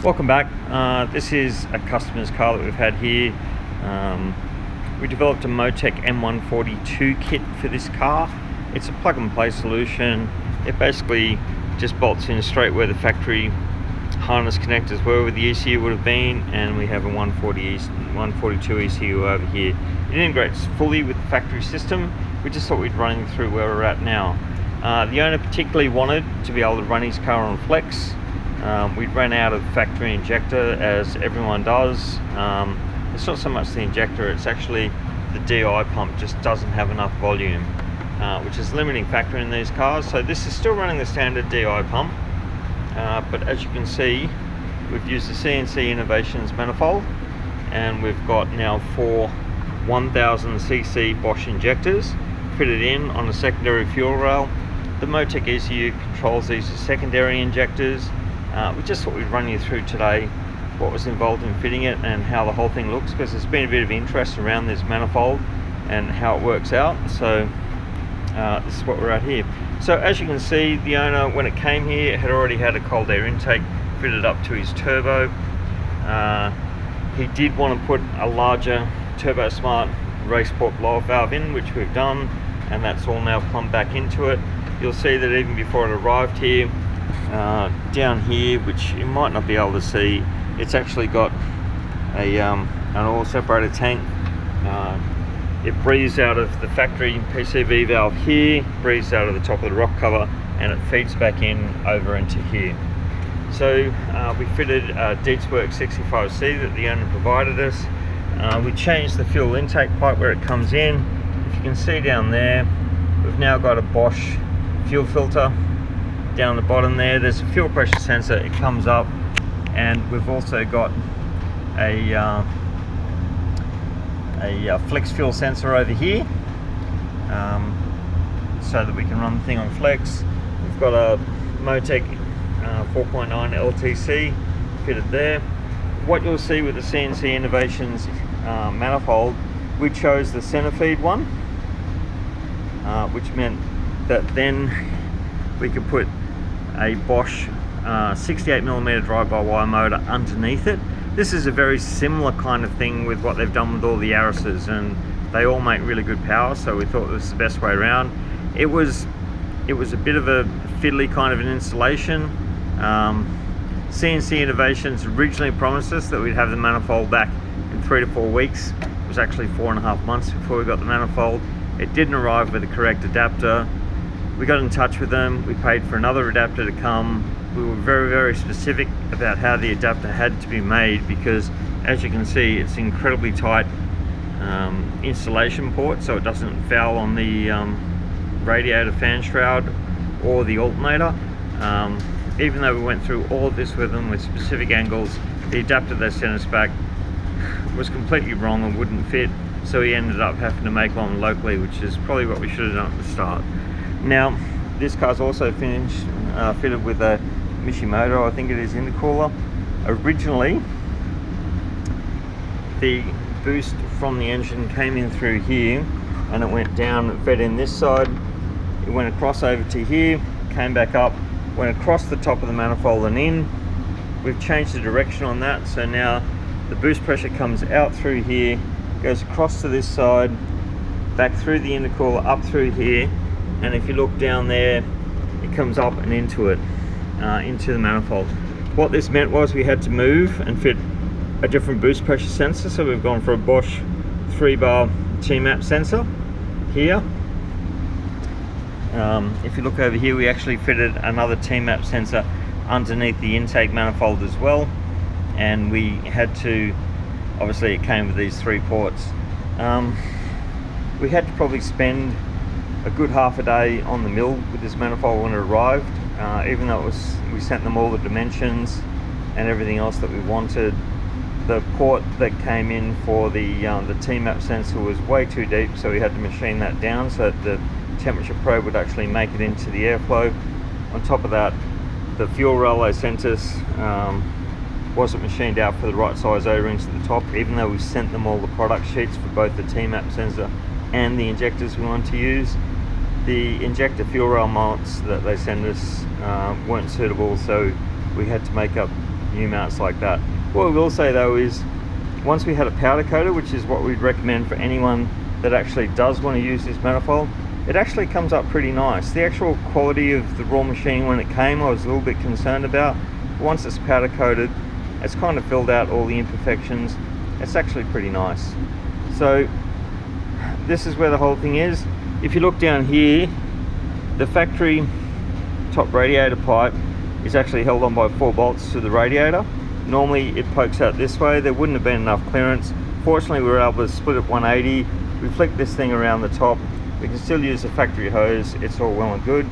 Welcome back. This is a customer's car that we've had here. We developed a Motec M142 kit for this car. It's a plug and play solution. It basically just bolts in straight where the factory harness connectors were, where the ECU would have been, and we have a 142 ECU over here. It integrates fully with the factory system. We just thought we'd run through where we're at now. The owner particularly wanted to be able to run his car on flex. We ran out of factory injector, as everyone does. It's not so much the injector, it's actually the DI pump just doesn't have enough volume, which is a limiting factor in these cars. So this is still running the standard DI pump, but as you can see, we've used the CNC Innovations Manifold, and we've got now 4 1000cc Bosch injectors fitted in on a secondary fuel rail. The Motec ECU controls these as secondary injectors. We just thought we'd run you through today what was involved in fitting it and how the whole thing looks, because there's been a bit of interest around this manifold and how it works out. So this is what we're at here. So as you can see, the owner, when it came here, had already had a cold air intake fitted up to his turbo. He did want to put a larger Turbo Smart race port blower valve in, which we've done, and that's all now plumbed back into it. You'll see that even before it arrived here, down here, which you might not be able to see, it's actually got a an oil separator tank. It breathes out of the factory PCV valve here, breathes out of the top of the rock cover, and it feeds back in over into here. So we fitted a Deetsworks 65C that the owner provided us. We changed the fuel intake pipe where it comes in. If you can see down there, we've now got a Bosch fuel filter. Down the bottom there, there's a fuel pressure sensor. It comes up, and we've also got a flex fuel sensor over here, so that we can run the thing on flex. We've got a Motec 4.9 LTC fitted there. What you'll see with the CNC Innovations manifold, we chose the center feed one, which meant that then we could put a Bosch 68mm drive-by-wire motor underneath it. This is a very similar kind of thing with what they've done with all the Arises, and they all make really good power, so we thought this was the best way around. It was a bit of a fiddly kind of an installation. CNC Innovations originally promised us that we'd have the manifold back in 3 to 4 weeks. It was actually 4.5 months before we got the manifold. It didn't arrive with the correct adapter. We got in touch with them, we paid for another adapter to come. We were very, very specific about how the adapter had to be made, because as you can see, it's incredibly tight installation port, so it doesn't foul on the radiator fan shroud or the alternator. Even though we went through all of this with them with specific angles, the adapter they sent us back was completely wrong and wouldn't fit, so we ended up having to make one locally, which is probably what we should have done at the start. Now, this car's also finished, fitted with a Mishimoto, I think it is, intercooler. Originally, the boost from the engine came in through here, and it went down, it fed in this side, it went across over to here, came back up, went across the top of the manifold and in. We've changed the direction on that, so now the boost pressure comes out through here, goes across to this side, back through the intercooler, up through here, and if you look down there, it comes up and into it, into the manifold. What this meant was we had to move and fit a different boost pressure sensor, so we've gone for a Bosch 3-bar T-map sensor here. If you look over here, we actually fitted another T-map sensor underneath the intake manifold as well, and we had to, obviously it came with these 3 ports. We had to probably spend a good half a day on the mill with this manifold when it arrived, even though we sent them all the dimensions and everything else that we wanted. The port that came in for the T-map sensor was way too deep, so we had to machine that down so that the temperature probe would actually make it into the airflow. On top of that, the fuel rail they sent us wasn't machined out for the right size O-rings at the top, even though we sent them all the product sheets for both the T-map sensor and the injectors we wanted to use. The injector fuel rail mounts that they sent us weren't suitable, so we had to make up new mounts like that. What we will say though is, once we had a powder coater, which is what we'd recommend for anyone that actually does want to use this manifold, it actually comes up pretty nice. The actual quality of the raw machine when it came, I was a little bit concerned about. Once it's powder coated, it's kind of filled out all the imperfections. It's actually pretty nice. So this is where the whole thing is. If you look down here, the factory top radiator pipe is actually held on by 4 bolts to the radiator. Normally it pokes out this way. There wouldn't have been enough clearance. Fortunately, we were able to split it 180. We flicked this thing around the top. We can still use the factory hose. It's all well and good.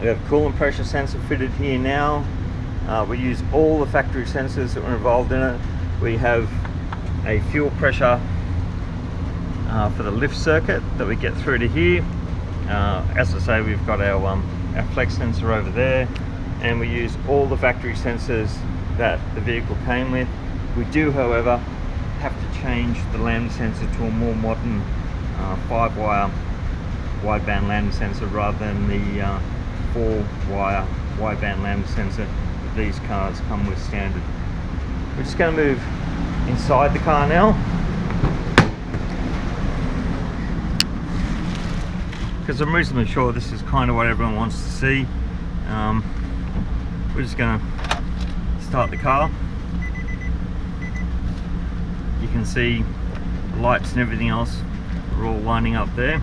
We have coolant pressure sensor fitted here now. We use all the factory sensors that were involved in it. We have a fuel pressure for the lift circuit that we get through to here. As I say, we've got our flex sensor over there, and we use all the factory sensors that the vehicle came with. We do, however, have to change the lambda sensor to a more modern 5-wire wideband lambda sensor rather than the 4-wire wideband lambda sensor that these cars come with standard. We're just going to move inside the car now, because I'm reasonably sure this is kind of what everyone wants to see. We're just going to start the car. You can see the lights and everything else are all lining up there.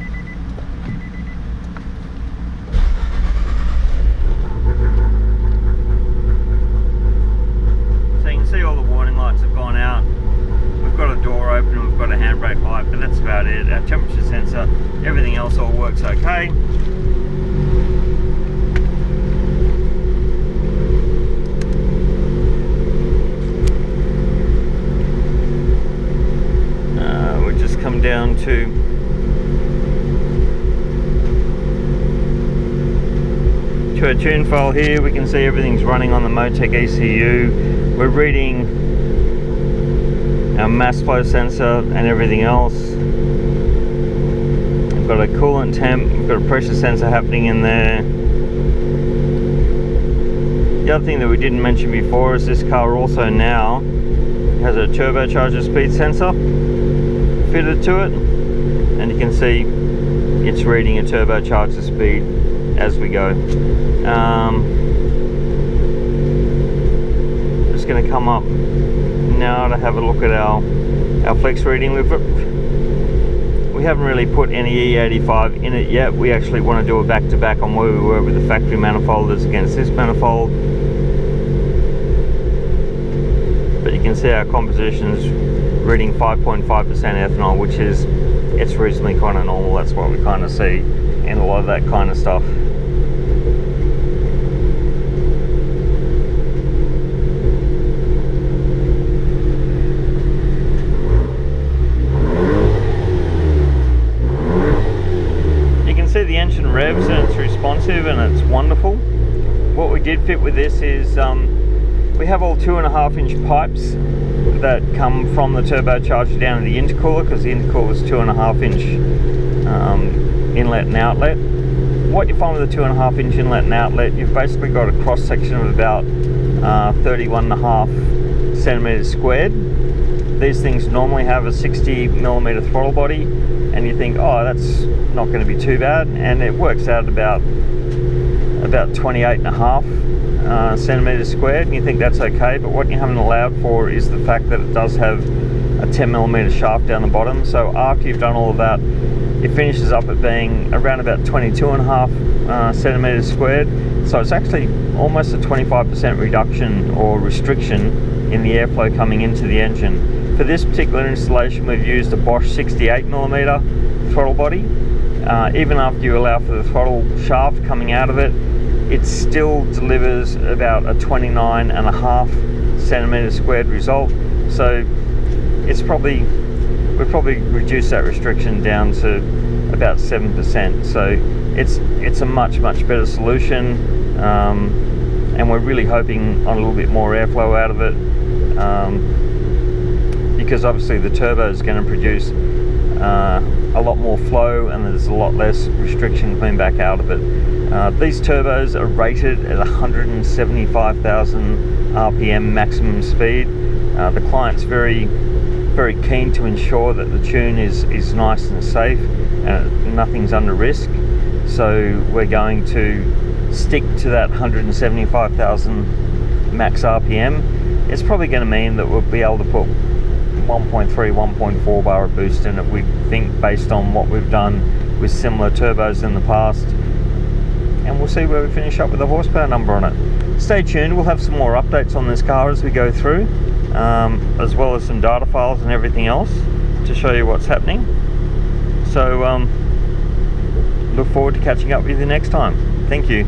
So you can see all the warning lights have gone out. We've got a door open and we've got a handbrake light, but that's about it. Our temperature sensor, everything else all works okay. We just come down to a tune file here. We can see everything's running on the Motec ECU. We're reading our mass flow sensor and everything else. We've got a coolant temp, we've got a pressure sensor happening in there. The other thing that we didn't mention before is this car also now has a turbocharger speed sensor fitted to it, and you can see it's reading a turbocharger speed as we go. Just going to come up now to have a look at our flex reading. We haven't really put any E85 in it yet. We actually want to do a back-to-back on where we were with the factory manifolders against this manifold. But you can see our composition's reading 5.5% ethanol, which is, it's reasonably kind of normal. That's what we kind of see in a lot of that kind of stuff. See the engine revs and it's responsive and it's wonderful. What we did fit with this is we have all 2.5-inch pipes that come from the turbocharger down to the intercooler, because the intercooler is 2.5-inch inlet and outlet. What you find with a 2.5-inch inlet and outlet, you've basically got a cross section of about 31.5 centimeters squared. These things normally have a 60mm throttle body, and you think, oh, that's not going to be too bad, and it works out about 28.5 centimeters squared, and you think that's okay. But what you haven't allowed for is the fact that it does have a 10mm shaft down the bottom. So after you've done all of that, it finishes up at being around about 22.5 centimeters squared. So it's actually almost a 25% reduction or restriction in the airflow coming into the engine. For this particular installation, we've used a Bosch 68mm throttle body. Even after you allow for the throttle shaft coming out of it, it still delivers about a 29.5 centimeters squared result. So it's probably, we've probably reduced that restriction down to about 7%. So it's a much better solution, and we're really hoping on a little bit more airflow out of it, because obviously the turbo is going to produce a lot more flow and there's a lot less restriction coming back out of it. These turbos are rated at 175,000 RPM maximum speed. The client's very keen to ensure that the tune is nice and safe and nothing's under risk. So we're going to stick to that 175,000 max RPM. It's probably going to mean that we'll be able to put 1.3, 1.4 bar of boost in it, we think, based on what we've done with similar turbos in the past. And we'll see where we finish up with the horsepower number on it. Stay tuned, we'll have some more updates on this car as we go through, as well as some data files and everything else to show you what's happening. So look forward to catching up with you next time. Thank you.